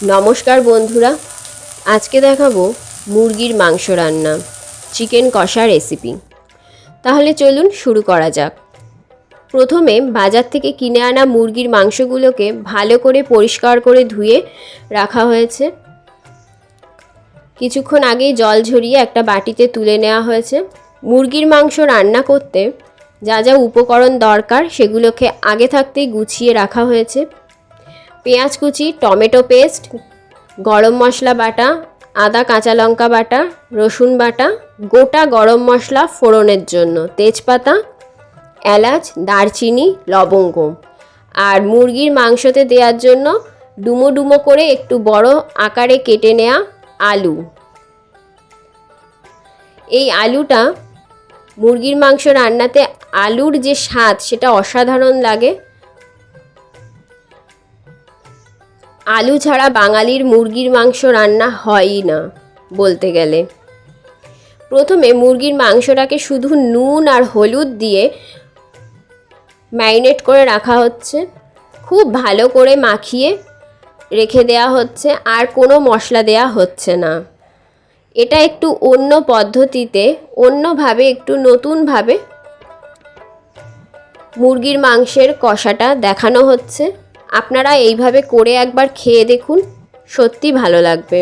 নমস্কার বন্ধুরা, আজকে দেখাবো মুরগির মাংস রান্না, চিকেন কষা রেসিপি। তাহলে চলুন শুরু করা যাক। প্রথমে বাজার থেকে কিনে আনা মুরগির মাংসগুলোকে ভালো করে পরিষ্কার করে ধুয়ে রাখা হয়েছে। কিছুক্ষণ আগেই জল ঝরিয়ে একটা বাটিতে তুলে নেওয়া হয়েছে। মুরগির মাংস রান্না করতে যা যা উপকরণ দরকার সেগুলোকে আগে থাকতেই গুছিয়ে রাখা হয়েছে। পেঁয়াজ কুচি, টমেটো পেস্ট, গরম মশলা বাটা, আদা কাঁচা লঙ্কা বাটা, রসুন বাটা, গোটা গরম মশলা ফোড়নের জন্য, তেজপাতা, এলাচ, দারচিনি, লবঙ্গ, আর মুরগির মাংসতে দেওয়ার জন্য ডুমো ডুমো করে একটু বড় আকারে কেটে নেওয়া আলু। এই আলুটা মুরগির মাংস রান্নাতে আলুর যে স্বাদ সেটা অসাধারণ লাগে। আলু ছাড়া বাঙালির মুরগির মাংস রান্না হয়ই না বলতে গেলে। প্রথমে মুরগির মাংসটাকে শুধু নুন আর হলুদ দিয়ে ম্যারিনেট করে রাখা হচ্ছে, খুব ভালো করে মাখিয়ে রেখে দেওয়া হচ্ছে, আর কোনো মশলা দেওয়া হচ্ছে না। এটা একটু অন্য পদ্ধতিতে, অন্যভাবে, একটু নতুনভাবে মুরগির মাংসের কষাটা দেখানো হচ্ছে। আপনারা এইভাবে করে একবার খেয়ে দেখুন, সত্যি ভালো লাগবে।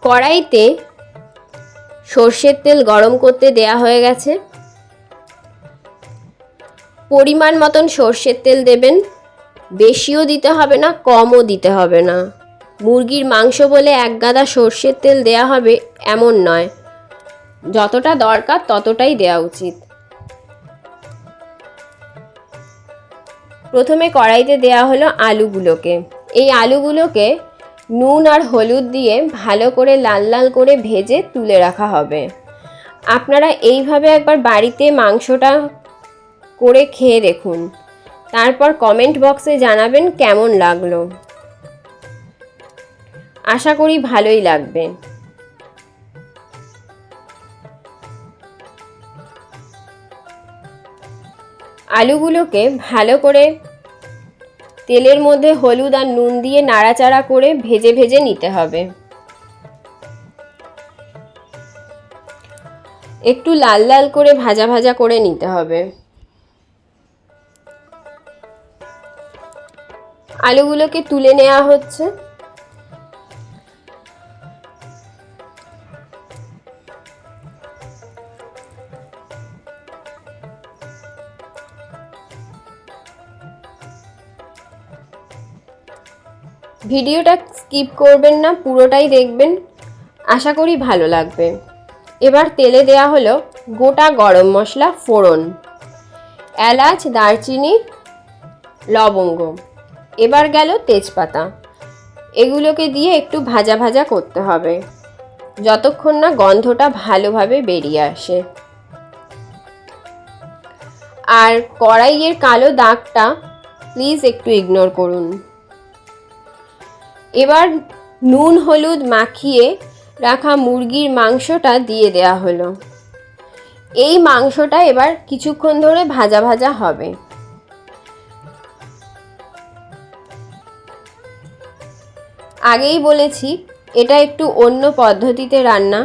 কড়াইতে সর্ষের তেল গরম করতে দেয়া হয়ে গেছে। পরিমাণ মতন সর্ষের তেল দেবেন, বেশিও দিতে হবে না, কমও দিতে হবে না। মুরগির মাংস বলে এক গাদা সর্ষের তেল দেয়া হবে এমন নয়, যতটা দরকার ততটাই দেওয়া উচিত। প্রথমে কড়াইতে দেয়া হলো আলুগুলোকে। এই আলুগুলোকে নুন আর হলুদ দিয়ে ভালো করে লাল লাল করে ভেজে তুলে রাখা হবে। আপনারা এইভাবে একবার বাড়িতে মাংসটা করে খেয়ে দেখুন, তারপর কমেন্ট বক্সে জানাবেন কেমন লাগলো। আশা করি ভালোই লাগবে। আলুগুলোকে ভালো করে তেলের মধ্যে হলুদ আর নুন দিয়ে নাড়াচাড়া করে ভেজে ভেজে নিতে হবে। একটু লাল লাল করে ভাজা ভাজা করে নিতে হবে। আলুগুলোকে তুলে নেওয়া হচ্ছে। ভিডিওটা স্কিপ করবেন না, পুরোটাই দেখবেন, আশা করি ভালো লাগবে। এবার তেলে দেয়া হলো গোটা গরম মশলা ফোড়ন, এলাচ, দারচিনি, লবঙ্গ, এবার গেল তেজপাতা। এগুলোকে দিয়ে একটু ভাজা ভাজা করতে হবে যতক্ষণ না গন্ধটা ভালোভাবে বেরিয়ে আসে। আর কড়াইয়ের কালো দাগটা প্লিজ একটু ইগনোর করুন। এবার নুন হলুদ মাখিয়ে রাখা মুরগির মাংসটা দিয়ে দেয়া হলো। এই মাংসটা এবার কিছুক্ষণ ধরে ভাজা ভাজা হবে। আগেই বলেছি এটা একটু অন্য পদ্ধতিতে রান্না,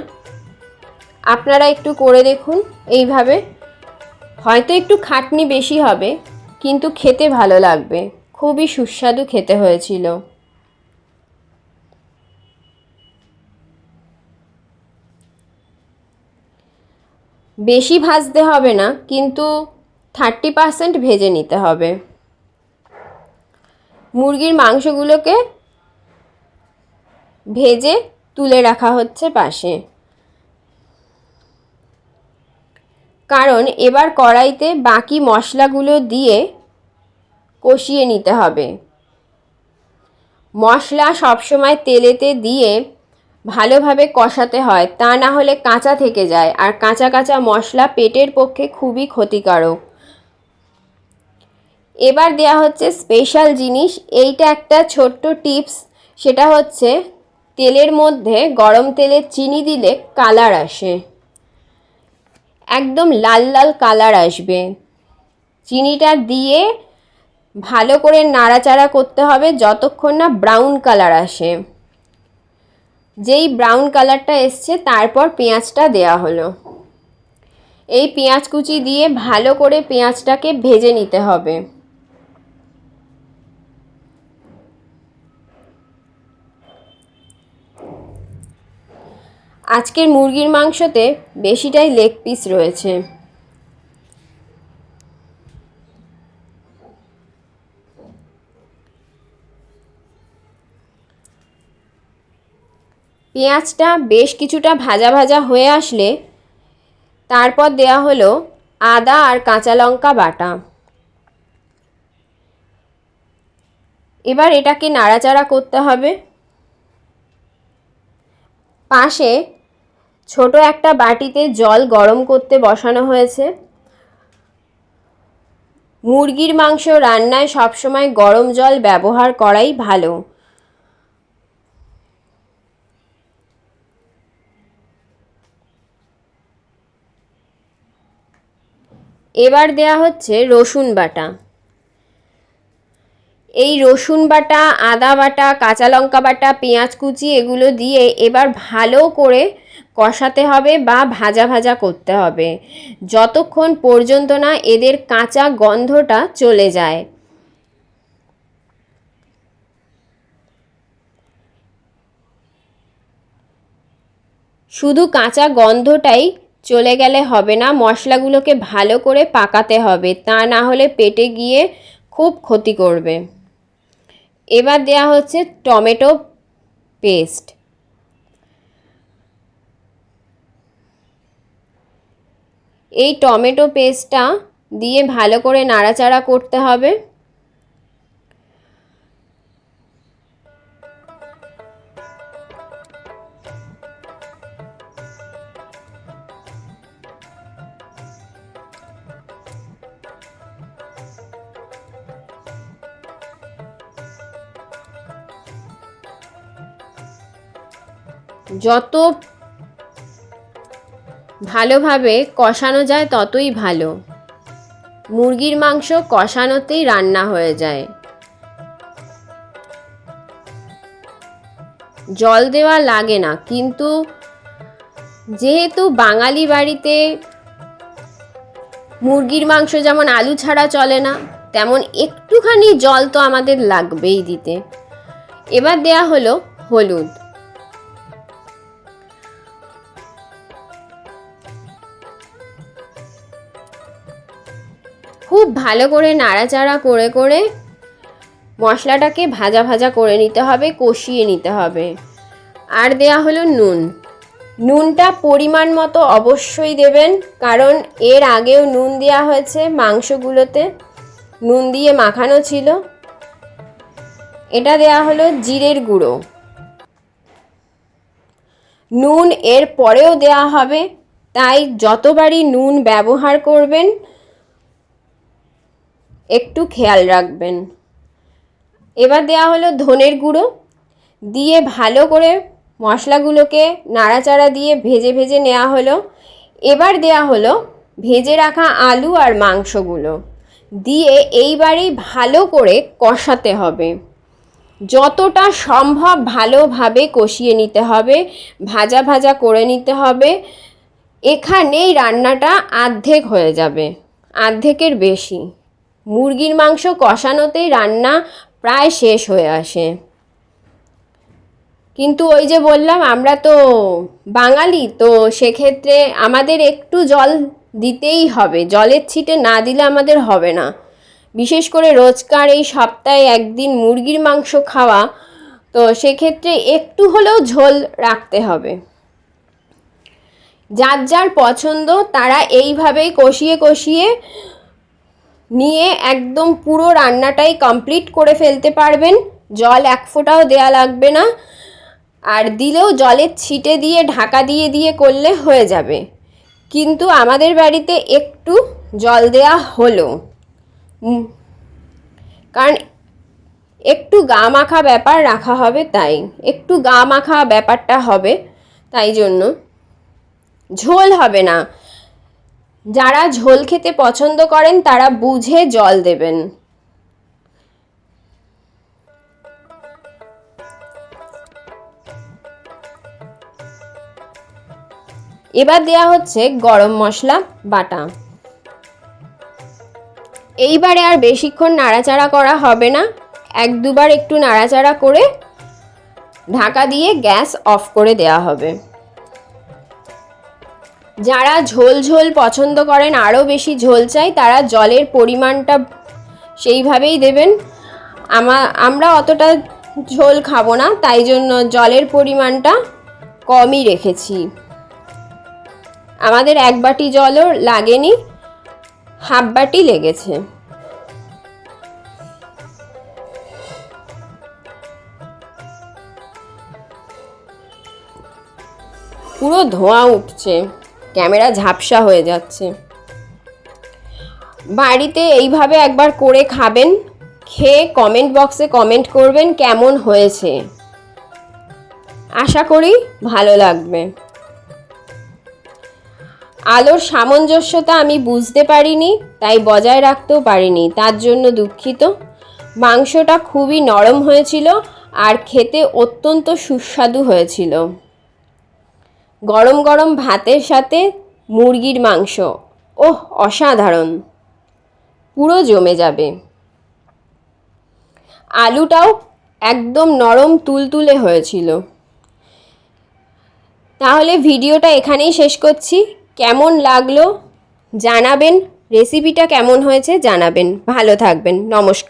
আপনারা একটু করে দেখুন এইভাবে। হয়তো একটু খাটনি বেশি হবে, কিন্তু খেতে ভালো লাগবে। খুবই সুস্বাদু খেতে হয়েছিল। বেশি ভাজতে হবে না, কিন্তু 30% ভেজে নিতে হবে। মুরগির মাংসগুলোকে ভেজে তুলে রাখা হচ্ছে পাশে, কারণ এবার কড়াইতে বাকি মশলাগুলো দিয়ে কষিয়ে নিতে হবে। মশলা সবসময় তেলেতে দিয়ে ভালোভাবে কষাতে হয়, তা না হলে কাঁচা থেকে যায়, আর কাঁচা কাঁচা মশলা পেটের পক্ষে খুবই ক্ষতিকারক। এবার দেয়া হচ্ছে স্পেশাল জিনিস, এইটা একটা ছোট্ট টিপস, সেটা হচ্ছে তেলের মধ্যে গরম তেলে চিনি দিলে কালার আসে, একদম লাল লাল কালার আসবে। চিনিটা দিয়ে ভালো করে নাড়াচাড়া করতে হবে যতক্ষণ না ব্রাউন কালার আসে। যেই ব্রাউন কালারটা এসছে তারপর পেঁয়াজটা দেয়া হলো। এই পেঁয়াজ কুচি দিয়ে ভালো করে পেঁয়াজটাকে ভেজে নিতে হবে। আজকের মুরগির মাংসতে বেশিটাই লেগ পিস রয়েছে। পেঁয়াজটা বেশ কিছুটা ভাজা ভাজা হয়ে আসলে তারপর দেয়া হলো আদা আর কাঁচা লঙ্কা বাটা। এবার এটাকে নাড়াচাড়া করতে হবে। পাশে ছোট একটা বাটিতে জল গরম করতে বসানো হয়েছে। মুরগির মাংস রান্নায় সবসময় গরম জল ব্যবহার করাই ভালো। এবার দেয়া হচ্ছে রসুন বাটা। এই রসুন বাটা, আদা বাটা, কাঁচা লঙ্কা বাটা, পেঁয়াজ কুচি এগুলো দিয়ে এবার ভালো করে কষাতে হবে বা ভাজা ভাজা করতে হবে যতক্ষণ পর্যন্ত না এদের কাঁচা গন্ধটা চলে যায়। শুধু কাঁচা গন্ধটাই চলে গেলে হবে না, মশলাগুলোকে ভালো করে পাকাতে হবে, তা না হলে পেটে গিয়ে খুব ক্ষতি করবে। এবার দেয়া হচ্ছে টমেটো পেস্ট। এই টমেটো পেস্টটা দিয়ে ভালো করে নাড়াচাড়া করতে হবে। যত ভালোভাবে কষানো যায় ততই ভালো। মুরগির মাংস কষানোতেই রান্না হয়ে যায়। জল দেওয়া লাগে না, কিন্তু যেহেতু বাঙালি বাড়িতে মুরগির মাংস যেমন আলু ছাড়া চলে না, তেমন একটুখানি জল তো আমাদের লাগবেই দিতে। এবার দেয়া হলো হলুদ। খুব ভালো করে নাড়াচাড়া করে করে মশলাটাকে ভাজা ভাজা করে নিতে হবে, কষিয়ে নিতে হবে। আর দেয়া হলো নুন। নুনটা পরিমাণ মতো অবশ্যই দেবেন, কারণ এর আগেও নুন দেওয়া হয়েছে মাংসগুলোতে, নুন দিয়ে মাখানো ছিল। এটা দেয়া হলো জিরের গুঁড়ো। নুন এর পরেও দেয়া হবে, তাই যতবারই নুন ব্যবহার করবেন একটু খেয়াল রাখবেন। এবার দেয়া হলো ধনের গুঁড়ো। দিয়ে ভালো করে মশলাগুলোকে নাড়াচাড়া দিয়ে ভেজে ভেজে নেওয়া হলো। এবার দেয়া হলো ভেজে রাখা আলু আর মাংসগুলো দিয়ে এইবারেই ভালো করে কষাতে হবে। যতটা সম্ভব ভালোভাবে কষিয়ে নিতে হবে, ভাজা ভাজা করে নিতে হবে। এখানেই রান্নাটা অর্ধেক হয়ে যাবে, অর্ধেকের বেশি। মুরগির মাংস কষানোতেই রান্না প্রায় শেষ হয়ে আসে। কিন্তু ওই যে বললাম, আমরা তো বাঙালি, তো সেক্ষেত্রে আমাদের একটু জল দিতেই হবে। জলের ছিটে না দিলে আমাদের হবে না। বিশেষ করে রোজকার এই সপ্তাহে একদিন মুরগির মাংস খাওয়া, তো সেক্ষেত্রে একটু হলেও ঝোল রাখতে হবে। যার যার পছন্দ তারা এইভাবেই কষিয়ে কষিয়ে নিয়ে একদম পুরো রান্নাটাই কমপ্লিট করে ফেলতে পারবেন। জল এক ফোঁটাও দেয়া লাগবে না, আর দিলেও জলের ছিটে দিয়ে ঢাকা দিয়ে দিয়ে করলে হয়ে যাবে। কিন্তু আমাদের বাড়িতে একটু জল দেয়া হলো, কারণ একটু গা মাখা ব্যাপার রাখা হবে, তাই একটু গা মাখা ব্যাপারটা হবে, তাই জন্য ঝোল হবে না। যারা ঝোল খেতে পছন্দ করেন তারা বুঝে জল দেবেন। এবার দেয়া হচ্ছে গরম মশলা বাটা। এইবারে আর বেশিক্ষণ নাড়াচাড়া করা হবে না, 1-2বার একটু নাড়াচাড়া করে ঢাকা দিয়ে গ্যাস অফ করে দেওয়া হবে। যারা ঝোল ঝোল পছন্দ করেন, আরও বেশি ঝোল চাই, তারা জলের পরিমাণটা সেইভাবেই দেবেন। আমরা অতটা ঝোল খাবো না, তাই জন্য জলের পরিমাণটা কমই রেখেছি। আমাদের 1 বাটি জলও লাগেনি, 1/2 বাটি লেগেছে। পুরো ধোঁয়া উঠছে, ক্যামেরা ঝাপসা হয়ে যাচ্ছে। বাড়িতে এইভাবে একবার করে খাবেন, খেয়ে কমেন্ট বক্সে কমেন্ট করবেন কেমন হয়েছে। আশা করি ভালো লাগবে। আলোর সামঞ্জস্যতা আমি বুঝতে পারিনি, তাই বজায় রাখতেও পারিনি, তার জন্য দুঃখিত। মাংসটা খুবই নরম হয়েছিল আর খেতে অত্যন্ত সুস্বাদু হয়েছিল। গরম গরম ভাতের সাথে মুরগির মাংস, ওহ অসাধারণ, পুরো জমে যাবে। আলুটাও একদম নরম তুলতুলে হয়েছিল। তাহলে ভিডিওটা এখানেই শেষ করছি। কেমন লাগলো জানাবেন, রেসিপিটা কেমন হয়েছে জানাবেন। ভালো থাকবেন, নমস্কার।